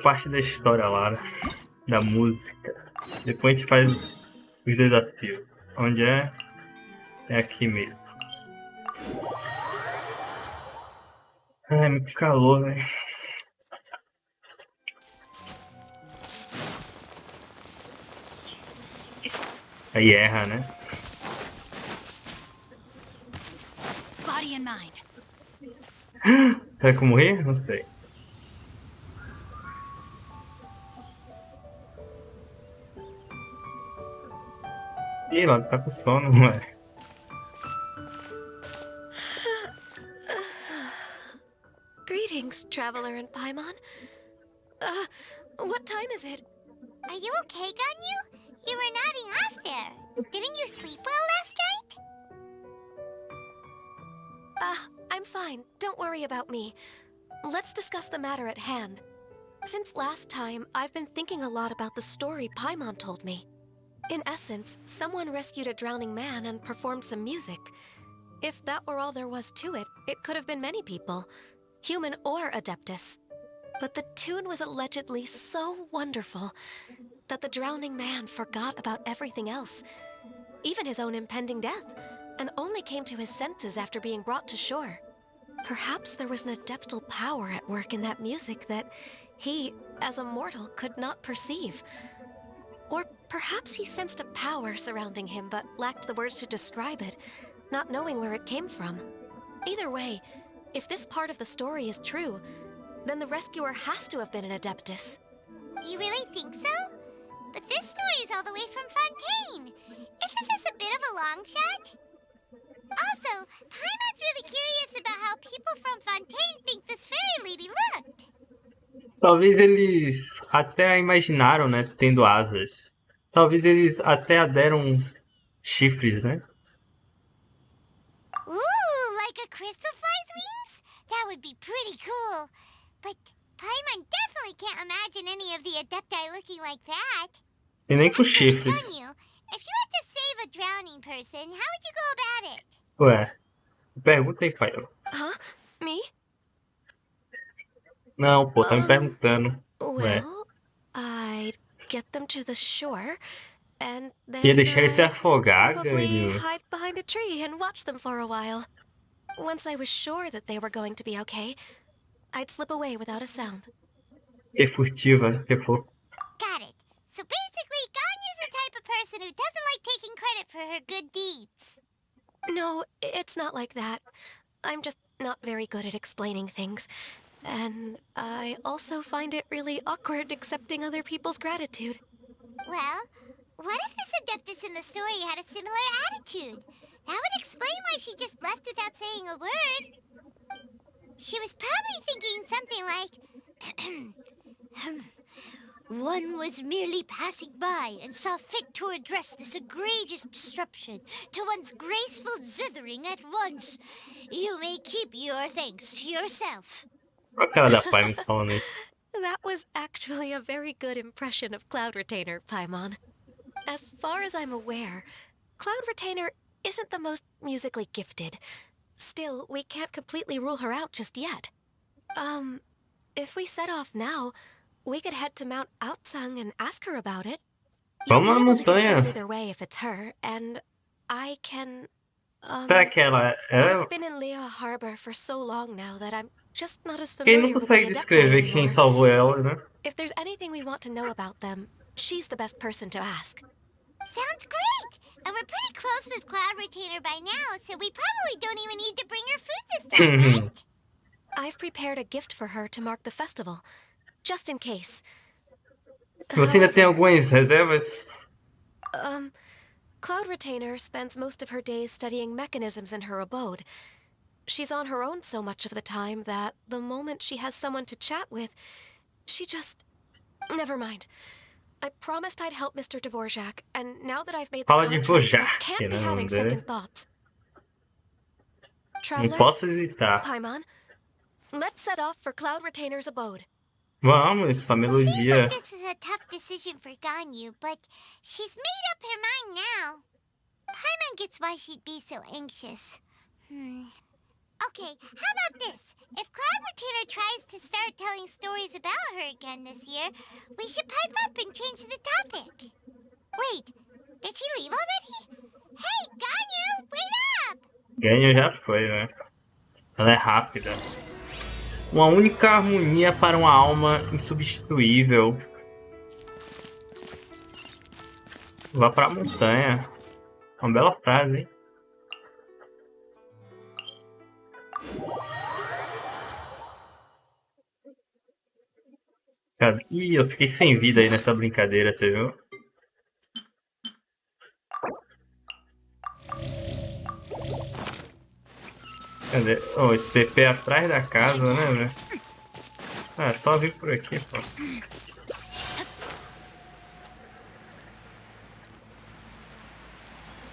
parte da história lá, né? Da música. Depois a gente faz os desafios. Onde é? É aqui mesmo. Ai, muito calor, velho. Aí erra, né? Body and mind. Será que eu morri? Não sei. Ih, ela tá com sono, não é? Greetings, traveler in Paimon. What time is it? Are you okay, Ganyu? You were nodding off there. Didn't you sleep well last night? I'm fine. Don't worry about me. Let's discuss the matter at hand. Since last time, I've been thinking a lot about the story Paimon told me. In essence, someone rescued a drowning man and performed some music. If that were all there was to it, it could have been many people, human or Adeptus. But the tune was allegedly so wonderful that the drowning man forgot about everything else, even his own impending death, and only came to his senses after being brought to shore. Perhaps there was an adeptal power at work in that music that he, as a mortal, could not perceive. Or perhaps he sensed a power surrounding him but lacked the words to describe it, not knowing where it came from. Either way, if this part of the story is true, then the rescuer has to have been an Adeptus. You really think so? But this story is all the way from Fontaine. Isn't this a bit of a long shot? Also, Paimon's really curious about how people from Fontaine think this fairy lady looked. Talvez eles até a imaginaram, né? Tendo asas. Talvez eles até a deram chifres, né? Ooh, like a crystal fly's wings? That would be pretty cool. But Paimon definitely can't imagine any of the Adepti looking like that. E nem com Actually, chifres. Ganyu, if you had to save a drowning person, how would you go about it? Ué, pergunta aí, pai. Huh? Me? Não, pô, tá me perguntando. Ué. Well, I'd get them to the shore, and then Ia deixar ele se afogar, probably Ganyu. hide behind a tree and watch them for a while. Once I was sure that they were going to be okay, I'd slip away without a sound. Que furtiva, que fofo. Got it. So basically, Ganyu's the type of person who doesn't like taking credit for her good deeds. No, it's not like that. I'm just not very good at explaining things. And I also find it really awkward accepting other people's gratitude. Well, what if this Adeptus in the story had a similar attitude? That would explain why she just left without saying a word. She was probably thinking something like, one was merely passing by and saw fit to address this egregious disruption to one's graceful zithering at once. You may keep your thanks to yourself. Olha a cara da pai me falando isso. That was actually a very good impression of Cloud Retainer, Paimon. As far as I'm aware, Cloud Retainer isn't the most musically gifted. Still, we can't completely rule her out just yet. If we set off now, we could head to Mount Outsung and ask her about it. You'll Vamos be na able to montanha. confirm either way if it's her, and I can... Será que ela é... I've been in Lea Harbor for so long now that I'm just not as Quem familiar não with the consegue Adepti descrever quem anymore. salvou ela, né? If there's anything we want to know about them, she's the best person to ask. Sounds great! And we're pretty close with Cloud Retainer by now, so we probably don't even need to bring her food this time, right? I've prepared a gift for her to mark the festival, just in case. Você ainda tem algumas reservas? Cloud Retainer spends most of her days studying mechanisms in her abode. She's on her own so much of the time that the moment she has someone to chat with, she just... Never mind. I promised I'd help Mr. Dvorak, and now that I've made the Fala de contract, I Dvorak, can't be né, having nome dele. second thoughts. Não Traveler, posso evitar. Paimon, let's set off for Cloud Retainer's abode. Vamos pra Seems melodia. like this is a tough decision for Ganyu, but she's made up her mind now. Paimon gets why she'd be so anxious. Okay, how about this? If Cloud Retainer tries to start telling stories stories about her again this year, we should pipe up and change the topic. Wait, did she leave already? Hey, Ganyu, wait up! Ganho já foi, né? Ela é rápida. Uma única harmonia para uma alma insubstituível. Vá pra montanha. Uma bela frase, hein? Ih, eu fiquei sem vida aí nessa brincadeira, você viu? Cadê? Oh, esse TP é atrás da casa, né, velho? Ah, só vir por aqui, pô.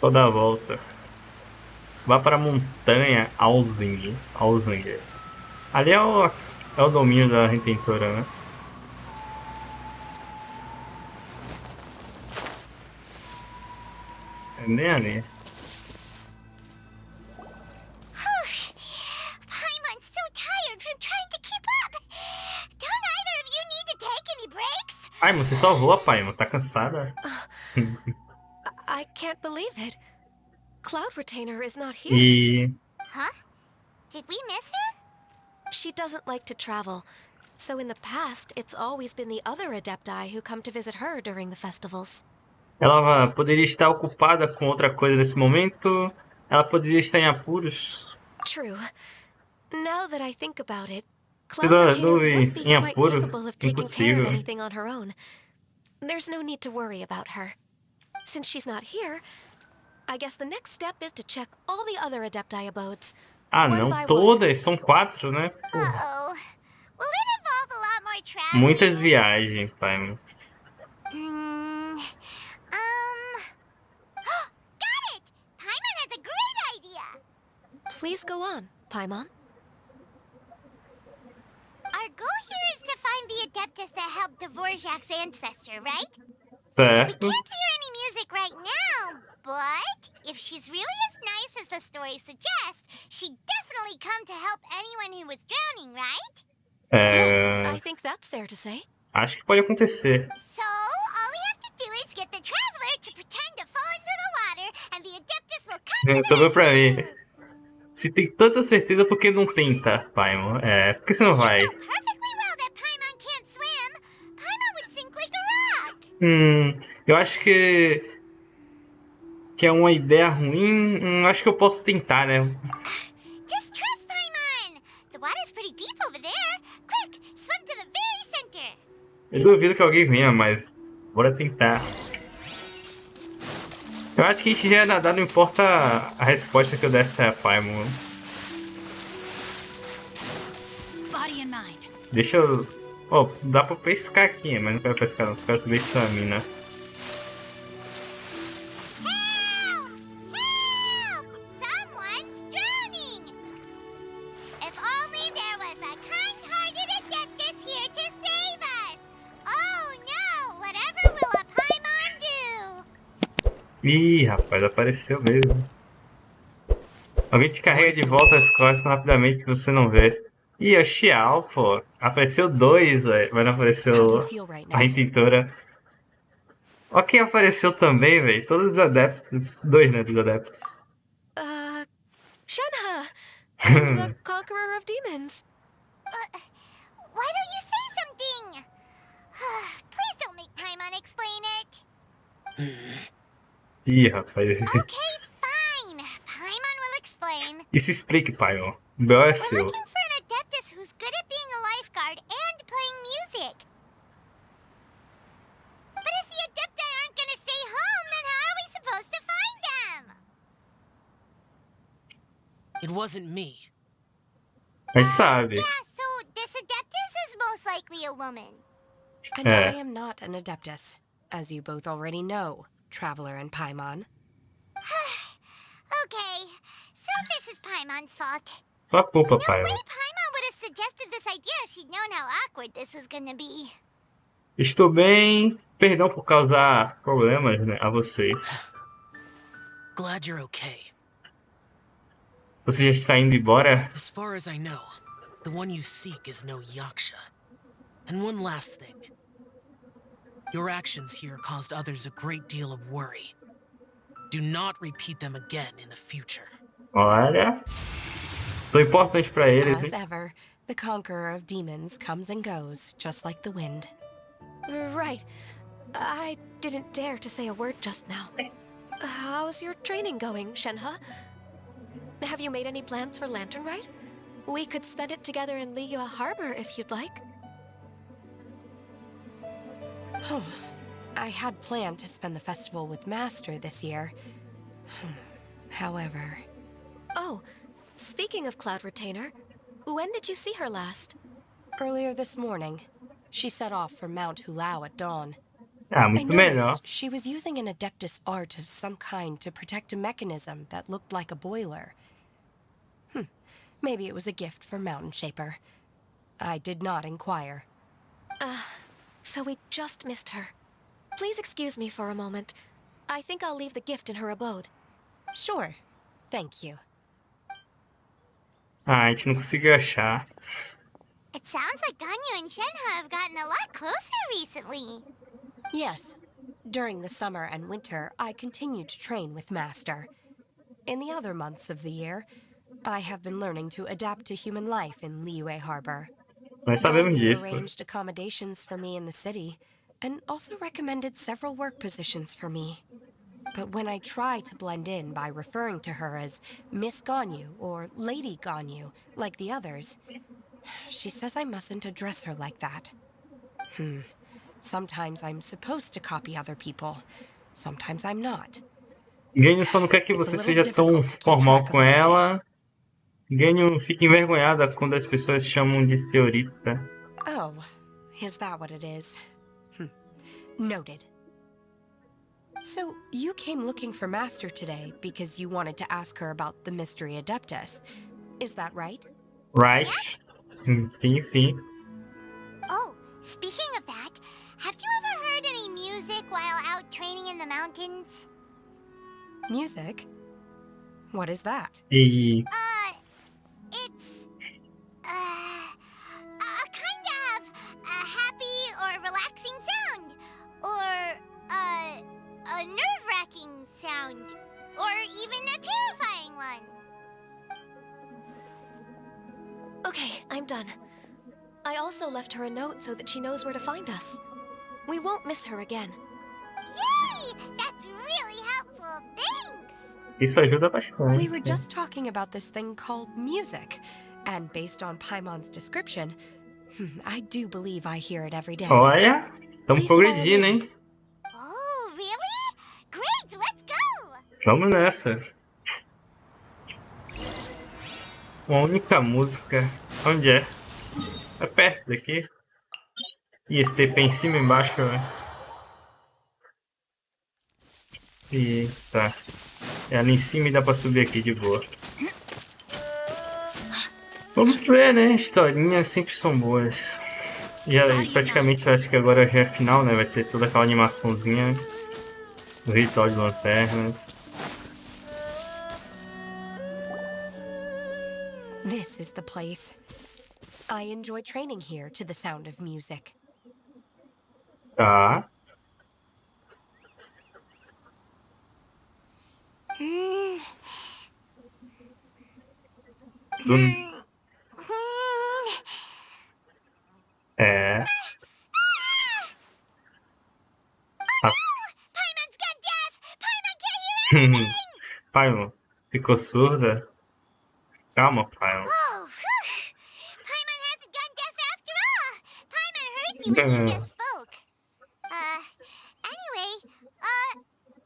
Toda a volta. Vá para a montanha Alzing. Ali é o domínio da retentora, né? É nem ali. Paimon's so tired from trying to keep up. Don't either of you need to take any breaks? Ai, você só voa, pai, tá cansada? I can't believe it. Cloud Retainer is not here. E Huh? Did we miss her? She doesn't like to travel, so in the past, it's always been the other Adepti who come to visit her during the festivals. ela poderia estar ocupada com outra coisa nesse momento. Ela poderia estar em apuros. True. Now that I think about it, Se Cloud Retainer would Luiz, be em quite apuro, capable of taking care of impossível. anything on her own. There's no need to worry about her. Since she's not here, I guess the next step is to check all the other Adepti abodes. Ah, one não by one. todas, são 4, né? Porra. Uh-oh. Will it involve a lot more traveling? Muitas viagens, pai. Got it! Paimon has a great idea! Please go on, Paimon. Our goal here is to find the Adeptus that helped Dvorak's ancestor, right? We Certo. can't hear any music right now, but if she's really as nice as the story suggests, she'd definitely come to help anyone who was drowning, right? Yes, I É... think that's fair to say. Acho que pode acontecer. So, all we have to do is get the traveler to pretend to fall into the water, and the Adeptus will come to the Sobrou pra mim. rescue. Se tem tanta certeza, por que não tenta, Paimon? Por que você não vai? You know perfectly well that Paimon can't swim. Paimon would sink like a rock. Eu acho que é uma ideia ruim. Acho que eu posso tentar, né? Just trust Paimon. The water's pretty deep over there. Quick, swim to the very center. Eu duvido que alguém venha, mas bora tentar. Eu acho que a gente já ia nadar, não importa a resposta que eu desse a Paimon. Body and mind. Deixa eu... Oh, dá pra pescar aqui, mas não quero pescar não. Quero saber estamina. Help! Help! Someone's drowning. If only there was a kind-hearted Adeptus here to save us. Oh no! Whatever will a Paimon do? Ih, rapaz, apareceu mesmo. Alguém te carrega de volta as costas rapidamente que você não vê. Ih, é o Xiao, pô. Apareceu 2, velho. Mas não How do apareceu you feel right a now? retentora. Ó quem apareceu também, velho. Todos os adeptos. 2, né, dos adeptos. Shenhe! And the Conqueror of Demons. Why don't you say something? Please don't make Paimon explain it. Ih, rapaz. Okay, fine. Paimon will explain. E se explique, pai, ó. O B.O. é We're seu. looking for an Adeptus who's good at being a lifeguard and playing music. But if the Adepti aren't gonna stay home, then how are we supposed to find them? It wasn't me. Mas sabe. Yeah, so this Adeptus is most likely a woman. And I am not an Adeptus, as you both already know, Traveler and Paimon. Okay, so this is Paimon's fault. Só culpa, No pai. way Paimon would have suggested this idea if she'd known how awkward this was gonna be. Estou bem. Perdão por causar problemas, né, a vocês. Glad you're okay. Você já está indo embora? As far as I know, the one you seek is no Yaksha. And one last thing. Your actions here caused others a great deal of worry. Do not repeat them again in the future. Olha. Tô importante pra eles, As hein? ever, the conqueror of demons comes and goes, just like the wind. Right. I didn't dare to say a word just now. How's your training going, Shenhe? Have you made any plans for Lantern Rite? We could spend it together in Liyue Harbor if you'd like. I had planned to spend the festival with Master this year. However... Oh, speaking of Cloud Retainer, when did you see her last? Earlier this morning, she set off for Mount Hulao at dawn. Ah, I muito melhor. noticed she was using an Adeptus art of some kind to protect a mechanism that looked like a boiler. Maybe it was a gift for Mountain Shaper. I did not inquire. So we just missed her. Please excuse me for a moment. I think I'll leave the gift in her abode. Sure. Thank you. Ah, a gente não conseguiu achar. It sounds like Ganyu and Shenhe have gotten a lot closer recently. Yes. During the summer and winter, I continued to train with Master. In the other months of the year, I have been learning to adapt to human life in Liyue Harbor. Nós sabemos Ganyu disso. arranged accommodations for me in the city, and also recommended several work positions for me. But when I try to blend in by referring to her as Miss Ganyu or Lady Ganyu, like the others, she says I mustn't address her like that. Sometimes I'm supposed to copy other people. Sometimes I'm not. Ganyu só não quer que você seja tão formal com ela. Ganyu fica envergonhada quando as pessoas chamam de senhorita. Oh, is that what it is? Noted. So, you came looking for Master today because you wanted to ask her about the Mystery Adeptus. Is that right? Right? Sim, sim. Oh, speaking of that, have you ever heard any music while out training in the mountains? Music? What is that? E It's, a kind of a happy or relaxing sound, or a nerve-wracking sound, or even a terrifying one. Okay, I'm done. I also left her a note so that she knows where to find us. We won't miss her again. Yay! That's really helpful, thanks! isso ajuda bastante. We were just talking about this thing called music, and based on Paimon's description, I do believe I hear it every day. Olha, estamos progredindo, hein? Oh, really? Great, let's go! Vamos nessa. Uma única música. Onde é? É perto daqui. E esse TP em cima e embaixo, né? E tá. É ali em cima e dá pra subir aqui de boa. Vamos ver, né? Historinhas sempre são boas. E aí, praticamente eu acho que agora já é final, né? Vai ter toda aquela animaçãozinha. O ritual de lanternas. This is the place. I enjoy training here to the sound of music. Tá. É. Paimon's got deaf! Paimon can't hear anything! Paimon, ficou surda? Calma, Paimon. Oh, whew! Paimon hasn't gone deaf after all! Paimon heard you when you just spoke. Anyway,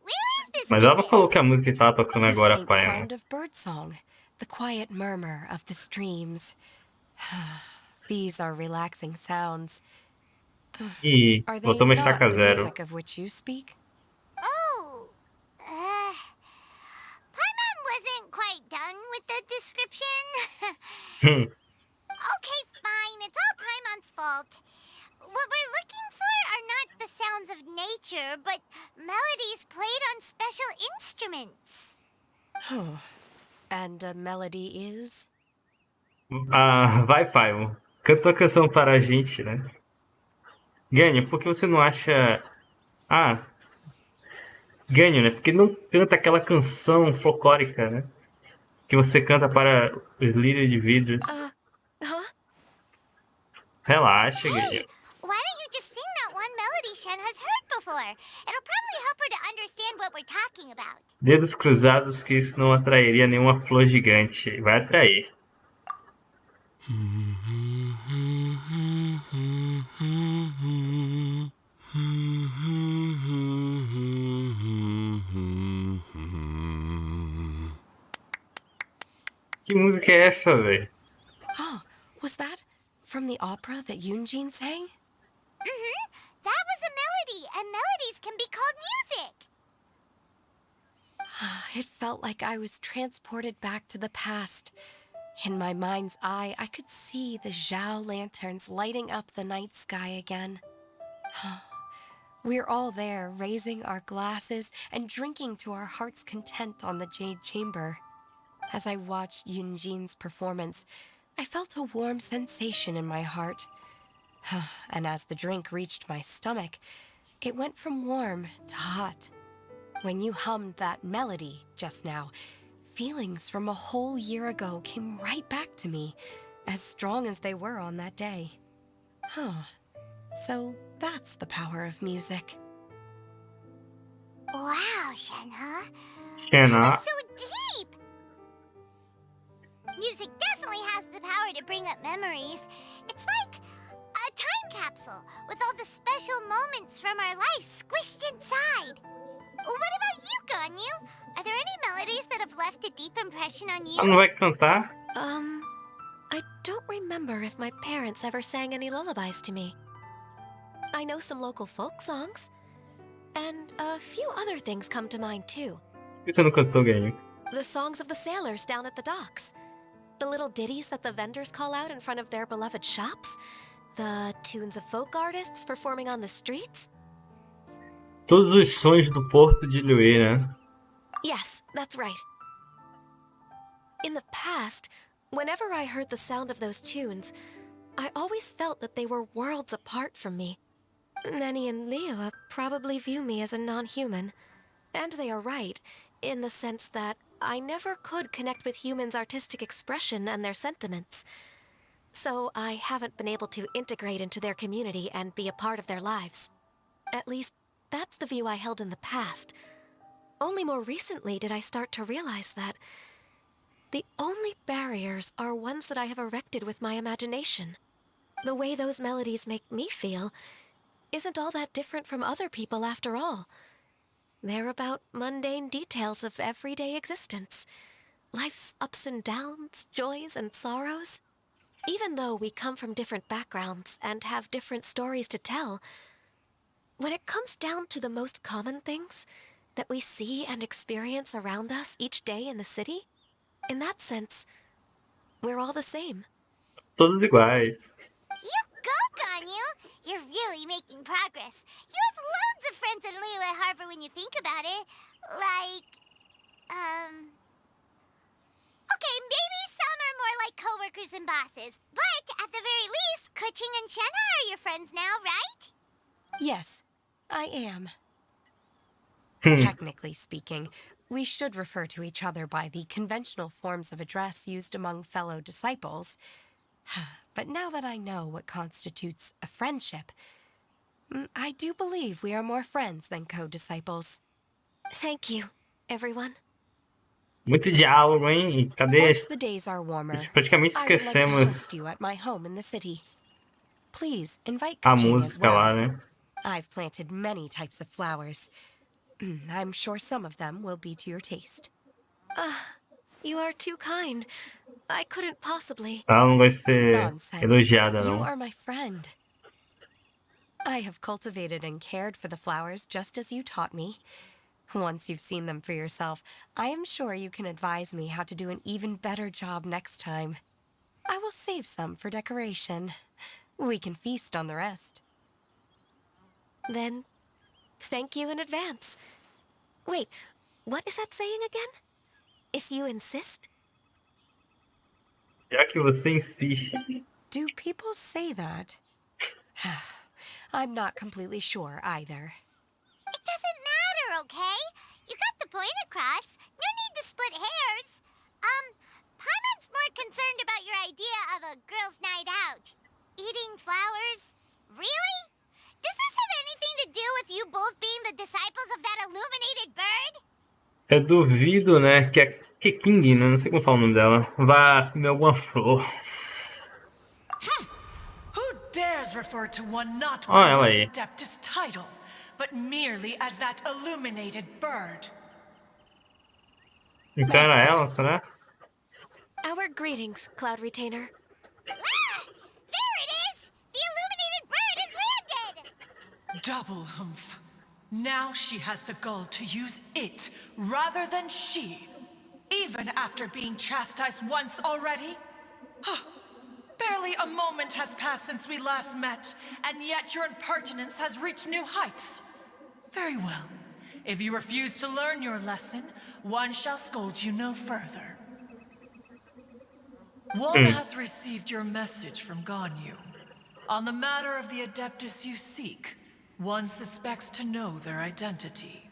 where is this Mas ela music? falou que a música que tava tocando The agora, faint Paimon. sound of birdsong, the quiet murmur of the streams. These are relaxing sounds. Ih, Are they voltou uma not estaca the zero. music of which you speak? Oh, Paimon wasn't quite done with the description. Okay, fine, it's all Paimon's fault. What we're looking for are not the sounds of nature, but melodies played on special instruments. And a melody is? Ah, vai, Paimon. Canta a canção para a gente, né? Ganho, por que você não acha... Ah, ganho, né? Porque não canta aquela canção folclórica, né? Que você canta para os líderes de vidros. Huh? Relaxa, Hey, ganho. why don't you just sing that one melody Shen has heard before? It'll probably help her to understand what we're talking about. Dedos cruzados que isso não atrairia nenhuma flor gigante. Vai atrair. Que música é essa, velho? Oh, was that from the opera that Yunjin sang? That was a melody, and melodies can be called music. It felt like I was transported back to the past. In my mind's eye, I could see the Zhao lanterns lighting up the night sky again. We're all there, raising our glasses and drinking to our heart's content on the Jade Chamber. As I watched Yunjin's performance, I felt a warm sensation in my heart. And as the drink reached my stomach, it went from warm to hot. When you hummed that melody just now, feelings from a whole year ago came right back to me, as strong as they were on that day. So that's the power of music. Wow, Shenhe. Xena. That's so deep. Music definitely has the power to bring up memories. It's like a time capsule with all the special moments from our lives squished inside. What about you, Ganyu? Are there any melodies that have left a deep impression on Ela you? não vai cantar? I don't remember if my parents ever sang any lullabies to me. I know some local folk songs, and a few other things come to mind too. Por que você não cantou, ganho? The songs of the sailors down at the docks. The little ditties that the vendors call out in front of their beloved shops. The tunes of folk artists performing on the streets. Todos os sons do Porto de Lhuê, né? Yes, that's right. In the past, whenever I heard the sound of those tunes, I always felt that they were worlds apart from me. Nenny and Leo probably view me as a non-human. And they are right, in the sense that I never could connect with humans' artistic expression and their sentiments. So I haven't been able to integrate into their community and be a part of their lives. At least, that's the view I held in the past. Only more recently did I start to realize that the only barriers are ones that I have erected with my imagination. The way those melodies make me feel isn't all that different from other people after all. They're about mundane details of everyday existence. Life's ups and downs, joys and sorrows. Even though we come from different backgrounds and have different stories to tell, when it comes down to the most common things that we see and experience around us each day in the city, in that sense, we're all the same. Todos iguais. You go, Ganyu! You're really making progress. You have loads of friends in Liyue Harbor when you think about it. Like, okay, maybe some are more like coworkers and bosses, but at the very least, Kuching and Shenhe are your friends now, right? Yes, I am. Hmm. Technically speaking, we should refer to each other by the conventional forms of address used among fellow disciples. But now that I know what constitutes a friendship, I do believe we are more friends than co-disciples. Thank you, everyone. Muito diálogo, hein? Cadê? Once the days are warmer, Praticamente I would like to esquecemos host you at my home in the city. Please invite a Kuching as música well. lá, né? I've planted many types of flowers. I'm sure some of them will be to your taste. You are too kind. I couldn't possibly. Ela não vai ser Nonsense. elogiada, You não. are my friend. I have cultivated and cared for the flowers just as you taught me. Once you've seen them for yourself, I am sure you can advise me how to do an even better job next time. I will save some for decoration. We can feast on the rest. Then, thank you in advance. Wait, what is that saying again? If you insist? Já que você insiste. Do people say that? I'm not completely sure either. It doesn't matter, okay? You got the point across. No need to split hairs. Paimon's more concerned about your idea of a girl's night out. Eating flowers? Really? Does this have anything to do with you both being the disciples of that illuminated bird? Eu duvido, né, que a King, né, não sei como fala o nome dela, vá comer alguma flor. Who dares refer to one not Oh, by ela one's aí. adeptus title, but merely as that illuminated bird? Então era ela, será? Our greetings, Cloud Retainer. Ah! There it is! The illuminated bird has landed! Double humph. Now she has the gall to use it rather than she, even after being chastised once already? Barely a moment has passed since we last met, and yet your impertinence has reached new heights. Very well. If you refuse to learn your lesson, one shall scold you no further. One has received your message from Ganyu. On the matter of the Adeptus you seek, one suspects to know their identity.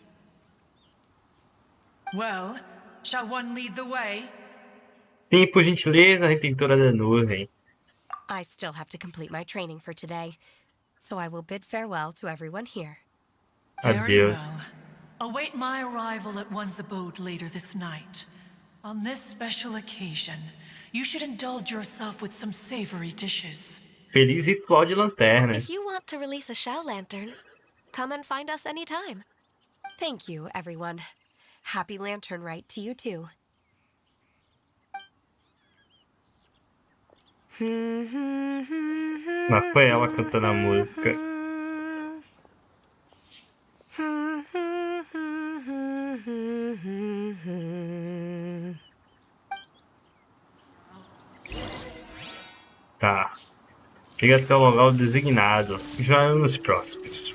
Well, shall one lead the way? Sim, por gentileza, retentora da nuvem. I still have to complete my training for today, so I will bid farewell to everyone here. Very Adeus. well. Await my arrival at one's abode later this night. On this special occasion, you should indulge yourself with some savory dishes. Feliz ritual de lanternas. If you want to release a Shao Lantern, come and find us anytime. Thank you, everyone. Happy Lantern Rite to you too. Mas foi ela cantando a música. Tá. Chega até o local designado. Já nos próximos.